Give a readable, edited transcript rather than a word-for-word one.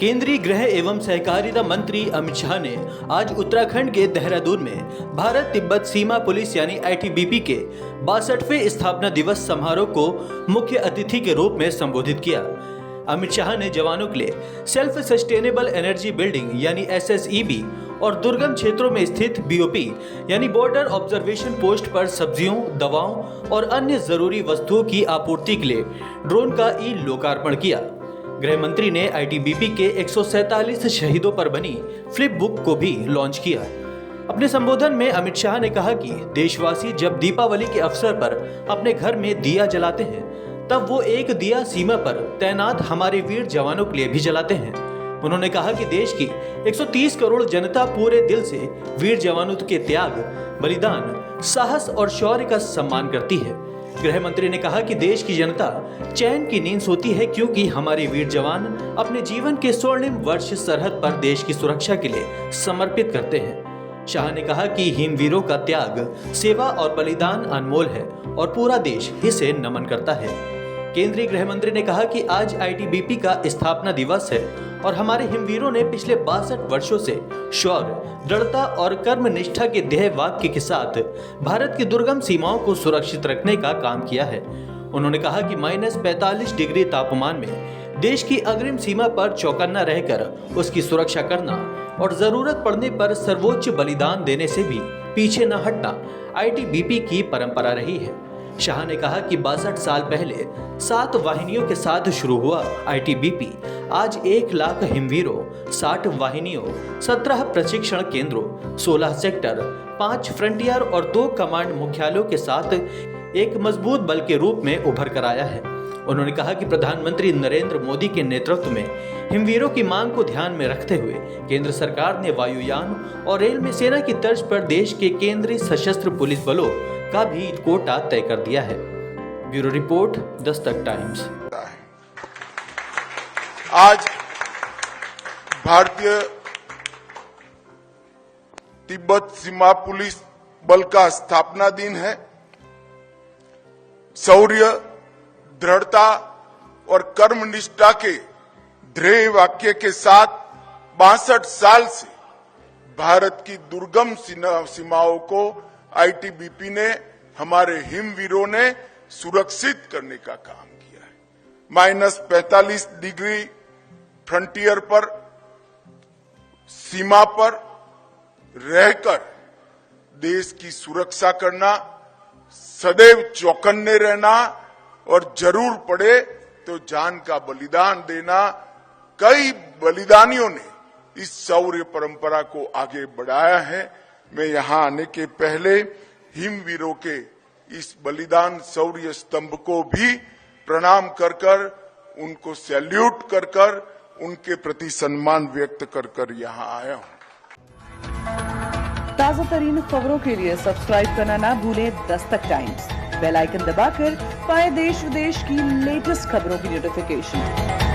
केंद्रीय गृह एवं सहकारिता मंत्री अमित शाह ने आज उत्तराखंड के देहरादून में भारत तिब्बत सीमा पुलिस यानी आईटीबीपी के 62वें स्थापना दिवस समारोह को मुख्य अतिथि के रूप में संबोधित किया। अमित शाह ने जवानों के लिए सेल्फ सस्टेनेबल एनर्जी बिल्डिंग यानी SSEB और दुर्गम क्षेत्रों में स्थित BOP यानी बॉर्डर ऑब्जर्वेशन पोस्ट पर सब्जियों, दवाओं और अन्य जरूरी वस्तुओं की आपूर्ति के लिए ड्रोन का लोकार्पण किया। गृह मंत्री ने आईटीबीपी के 147 शहीदों पर बनी फ्लिप बुक को भी लॉन्च किया। अपने संबोधन में अमित शाह ने कहा कि देशवासी जब दीपावली के अवसर पर अपने घर में दिया जलाते हैं, तब वो एक दिया सीमा पर तैनात हमारे वीर जवानों के लिए भी जलाते हैं। उन्होंने कहा कि देश की 130 करोड़ जनता पूरे दिल से वीर जवानों के त्याग, बलिदान, साहस और शौर्य का सम्मान करती है। गृह मंत्री ने कहा कि देश की जनता चैन की नींद सोती है क्योंकि हमारे वीर जवान अपने जीवन के स्वर्णिम वर्ष सरहद पर देश की सुरक्षा के लिए समर्पित करते हैं। शाह ने कहा कि हिमवीरों का त्याग, सेवा और बलिदान अनमोल है और पूरा देश इसे नमन करता है। केंद्रीय गृह मंत्री ने कहा कि आज आईटीबीपी का स्थापना दिवस है और हमारे हिमवीरों ने पिछले 62 वर्षों से शौर्य, दृढ़ता और कर्मनिष्ठा के ध्येय वाक्य के साथ भारत की दुर्गम सीमाओं को सुरक्षित रखने का काम किया है। उन्होंने कहा कि -45 डिग्री तापमान में देश की अग्रिम सीमा पर चौकन्ना रहकर उसकी सुरक्षा करना और जरूरत पड़ने पर सर्वोच्च बलिदान देने से भी पीछे न हटना आईटीबीपी की परंपरा रही है। शाह ने कहा कि 62 साल पहले 7 वाहिनियों के साथ शुरू हुआ आईटीबीपी आज 1 लाख हिमवीरों, 60 वाहिनियों, 17 प्रशिक्षण केंद्रों, 16 सेक्टर, 5 फ्रंटियर और 2 कमांड मुख्यालयों के साथ एक मजबूत बल के रूप में उभर कर आया है। उन्होंने कहा कि प्रधानमंत्री नरेंद्र मोदी के नेतृत्व में हिमवीरों की मांग को ध्यान में रखते हुए केंद्र सरकार ने वायुयान और रेल में सेना की तर्ज पर देश के केंद्रीय सशस्त्र पुलिस बलों का भी कोटा तय कर दिया है। Bureau report, Dastak times. आज भारतीय तिब्बत सीमा पुलिस बल का स्थापना दिन है। शौर्य, दृढ़ता और कर्मनिष्ठा के ध्येय वाक्य के साथ 62 साल से भारत की दुर्गम सीमाओं को आईटीबीपी ने, हमारे हिमवीरों ने सुरक्षित करने का काम किया है। -45 डिग्री फ्रंटियर पर, सीमा पर रहकर देश की सुरक्षा करना, सदैव चौकन्ने रहना और जरूर पड़े तो जान का बलिदान देना। कई बलिदानियों ने इस शौर्य परंपरा को आगे बढ़ाया है। मैं यहां आने के पहले हिमवीरों के इस बलिदान शौर्य स्तंभ को भी प्रणाम कर उनको सैल्यूट कर उनके प्रति सम्मान व्यक्त कर यहां आया हूं। ताजा तरीन खबरों के लिए सब्सक्राइब करना ना भूलें दस्तक टाइम्स। बेल आइकन दबाकर पाएं देश विदेश की लेटेस्ट खबरों की नोटिफिकेशन।